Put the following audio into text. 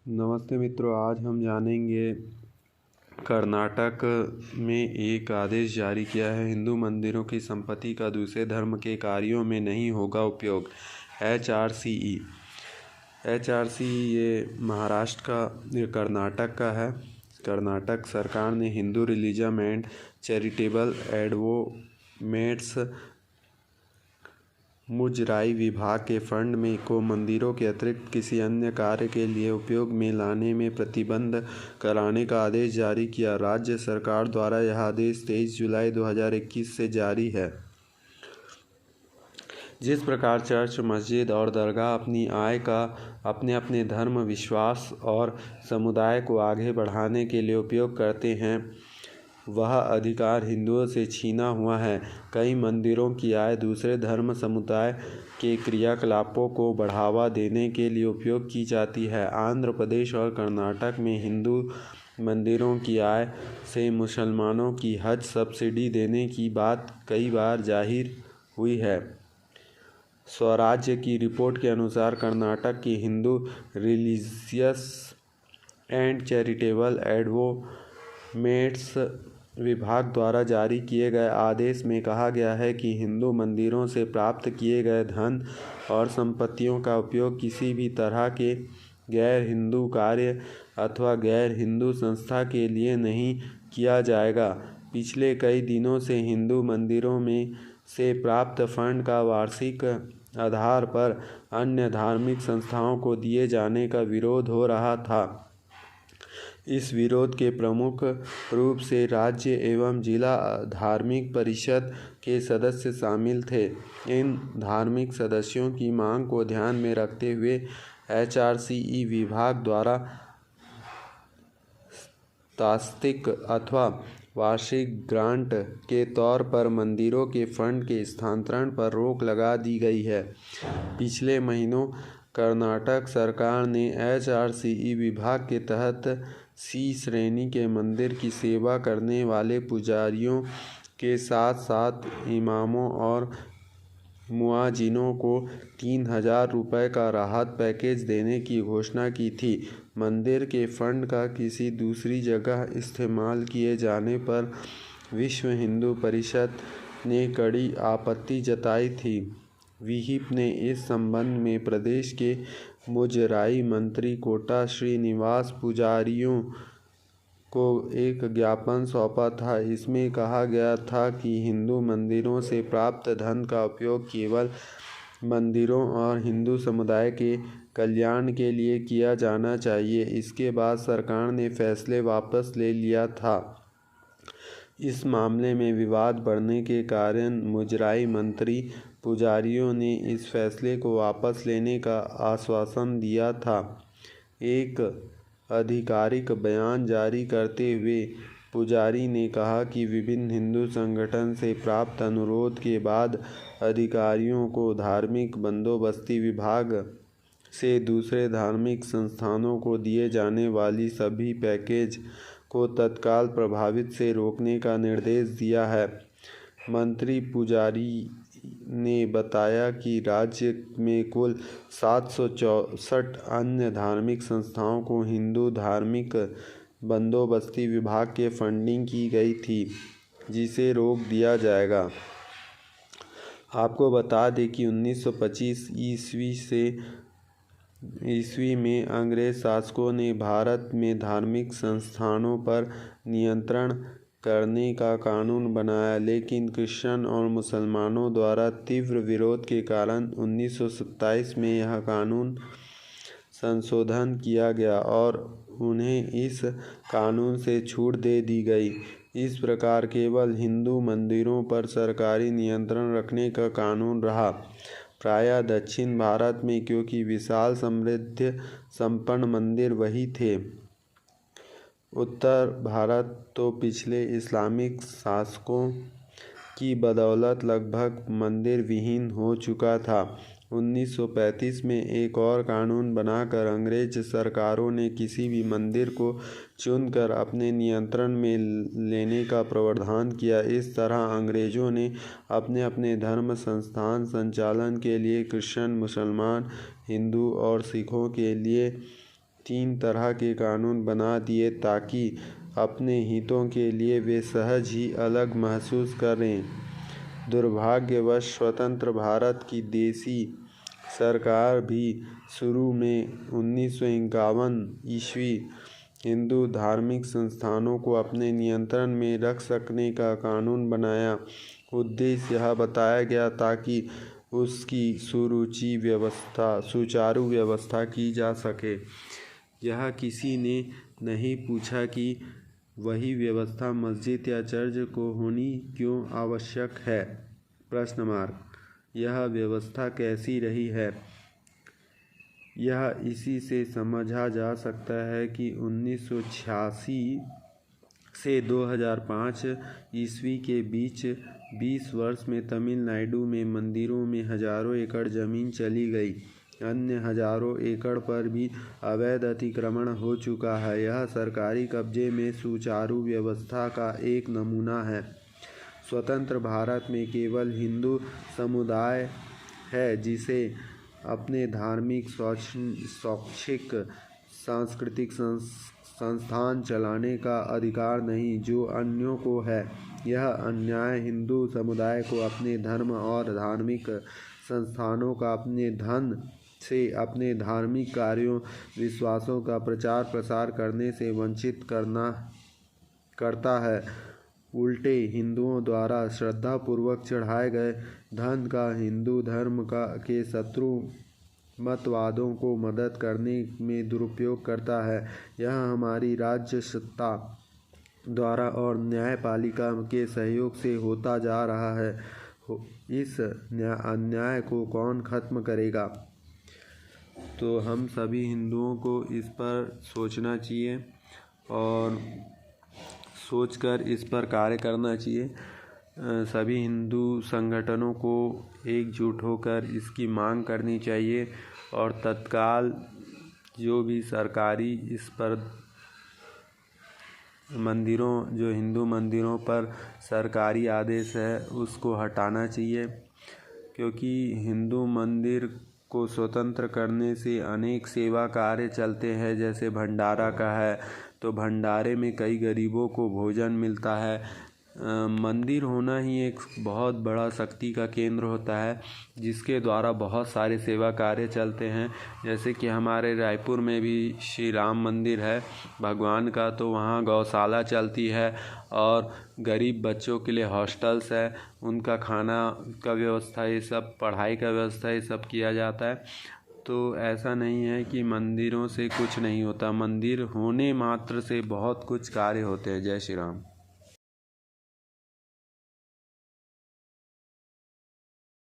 नमस्ते मित्रों, आज हम जानेंगे कर्नाटक में एक आदेश जारी किया है। हिंदू मंदिरों की संपत्ति का दूसरे धर्म के कार्यों में नहीं होगा उपयोग। HRCE ये महाराष्ट्र का कर्नाटक का है। कर्नाटक सरकार ने Hindu religion and charitable advocates Muzrai विभाग के फंड में को मंदिरों के अतिरिक्त किसी अन्य कार्य के लिए उपयोग में लाने में प्रतिबंध कराने का आदेश जारी किया। राज्य सरकार द्वारा यह आदेश 23 जुलाई 2021 से जारी है। जिस प्रकार चर्च, मस्जिद और दरगाह अपनी आय का अपने अपने धर्म, विश्वास और समुदाय को आगे बढ़ाने के लिए उपयोग करते हैं, वह अधिकार हिंदुओं से छीना हुआ है। कई मंदिरों की आय दूसरे धर्म समुदाय के क्रियाकलापों को बढ़ावा देने के लिए उपयोग की जाती है। आंध्र प्रदेश और कर्नाटक में हिंदू मंदिरों की आय से मुसलमानों की हज सब्सिडी देने की बात कई बार जाहिर हुई है। स्वराज्य की रिपोर्ट के अनुसार कर्नाटक की Hindu religious and charitable advocates विभाग द्वारा जारी किए गए आदेश में कहा गया है कि हिंदू मंदिरों से प्राप्त किए गए धन और संपत्तियों का उपयोग किसी भी तरह के गैर हिंदू कार्य अथवा गैर हिंदू संस्था के लिए नहीं किया जाएगा। पिछले कई दिनों से हिंदू मंदिरों में से प्राप्त फंड का वार्षिक आधार पर अन्य धार्मिक संस्थाओं को दिए जाने का विरोध हो रहा था। इस विरोध के प्रमुख रूप से राज्य एवं जिला धार्मिक परिषद के सदस्य शामिल थे। इन धार्मिक सदस्यों की मांग को ध्यान में रखते हुए HRCE विभाग द्वारा तात्कालिक अथवा वार्षिक ग्रांट के तौर पर मंदिरों के फंड के स्थानांतरण पर रोक लगा दी गई है। पिछले महीनों कर्नाटक सरकार ने HRCE विभाग के तहत C श्रेणी के मंदिर की सेवा करने वाले पुजारियों के साथ साथ इमामों और मुआजिनों को 3,000 रुपये का राहत पैकेज देने की घोषणा की थी। मंदिर के फंड का किसी दूसरी जगह इस्तेमाल किए जाने पर विश्व हिंदू परिषद ने कड़ी आपत्ति जताई थी। विहिप ने इस संबंध में प्रदेश के मुजराई मंत्री कोटा श्रीनिवास पुजारियों को एक ज्ञापन सौंपा था। इसमें कहा गया था कि हिंदू मंदिरों से प्राप्त धन का उपयोग केवल मंदिरों और हिंदू समुदाय के कल्याण के लिए किया जाना चाहिए। इसके बाद सरकार ने फैसले वापस ले लिया था। इस मामले में विवाद बढ़ने के कारण मुजराई मंत्री पुजारियों ने इस फैसले को वापस लेने का आश्वासन दिया था। एक आधिकारिक बयान जारी करते हुए पुजारी ने कहा कि विभिन्न हिंदू संगठन से प्राप्त अनुरोध के बाद अधिकारियों को धार्मिक बंदोबस्ती विभाग से दूसरे धार्मिक संस्थानों को दिए जाने वाली सभी पैकेज को तत्काल प्रभावित से रोकने का निर्देश दिया है। मंत्री पुजारी ने बताया कि राज्य में कुल 764 अन्य धार्मिक संस्थाओं को हिंदू धार्मिक बंदोबस्ती विभाग के फंडिंग की गई थी, जिसे रोक दिया जाएगा। आपको बता दें कि 1925 ईस्वी में अंग्रेज शासकों ने भारत में धार्मिक संस्थानों पर नियंत्रण करने का कानून बनाया, लेकिन क्रिश्चियन और मुसलमानों द्वारा तीव्र विरोध के कारण 1927 में यह कानून संशोधन किया गया और उन्हें इस कानून से छूट दे दी गई। इस प्रकार केवल हिंदू मंदिरों पर सरकारी नियंत्रण रखने का कानून रहा, प्रायः दक्षिण भारत में, क्योंकि विशाल समृद्धि संपन्न मंदिर वही थे। उत्तर भारत तो पिछले इस्लामिक शासकों की बदौलत लगभग मंदिर विहीन हो चुका था। 1935 में एक और कानून बनाकर अंग्रेज सरकारों ने किसी भी मंदिर को चुनकर अपने नियंत्रण में लेने का प्रावधान किया। इस तरह अंग्रेजों ने अपने अपने धर्म संस्थान संचालन के लिए क्रिश्चियन, मुसलमान, हिंदू और सिखों के लिए 3 तरह के कानून बना दिए ताकि अपने हितों के लिए वे सहज ही अलग महसूस करें। दुर्भाग्यवश स्वतंत्र भारत की देशी सरकार भी शुरू में 1951 ईस्वी हिंदू धार्मिक संस्थानों को अपने नियंत्रण में रख सकने का कानून बनाया। उद्देश्य यह बताया गया ताकि उसकी सुचारू व्यवस्था की जा सके। यह किसी ने नहीं पूछा कि वही व्यवस्था मस्जिद या चर्च को होनी क्यों आवश्यक है। यह व्यवस्था कैसी रही है, यह इसी से समझा जा सकता है कि 1986 से 2005 ईस्वी के बीच 20 वर्ष में तमिलनाडु में मंदिरों में हजारों एकड़ जमीन चली गई। अन्य हजारों एकड़ पर भी अवैध अतिक्रमण हो चुका है। यह सरकारी कब्जे में सुचारू व्यवस्था का एक नमूना है। स्वतंत्र भारत में केवल हिंदू समुदाय है जिसे अपने धार्मिक, शैक्षिक, सांस्कृतिक संस्थान चलाने का अधिकार नहीं, जो अन्यों को है। यह अन्याय हिंदू समुदाय को अपने धर्म और धार्मिक संस्थानों का अपने धन से अपने धार्मिक कार्यों, विश्वासों का प्रचार प्रसार करने से वंचित करता है। उल्टे हिंदुओं द्वारा श्रद्धापूर्वक चढ़ाए गए धन का हिंदू धर्म के शत्रु मतवादों को मदद करने में दुरुपयोग करता है। यह हमारी राज्य सत्ता द्वारा और न्यायपालिका के सहयोग से होता जा रहा है। इस अन्याय को कौन खत्म करेगा? तो हम सभी हिंदुओं को इस पर सोचना चाहिए और सोचकर इस पर कार्य करना चाहिए। सभी हिंदू संगठनों को एकजुट होकर इसकी मांग करनी चाहिए और तत्काल जो भी सरकारी इस पर जो हिंदू मंदिरों पर सरकारी आदेश है उसको हटाना चाहिए, क्योंकि हिंदू मंदिर को स्वतंत्र करने से अनेक सेवा कार्य चलते हैं। जैसे भंडारा का है तो भंडारे में कई गरीबों को भोजन मिलता है। मंदिर होना ही एक बहुत बड़ा शक्ति का केंद्र होता है जिसके द्वारा बहुत सारे सेवा कार्य चलते हैं। जैसे कि हमारे रायपुर में भी श्री राम मंदिर है भगवान का, तो वहाँ गौशाला चलती है और गरीब बच्चों के लिए हॉस्टल्स है, उनका खाना का व्यवस्था, ये सब पढ़ाई का व्यवस्था, ये सब किया जाता है। तो ऐसा नहीं है कि मंदिरों से कुछ नहीं होता, मंदिर होने मात्र से बहुत कुछ कार्य होते हैं। जय श्री राम।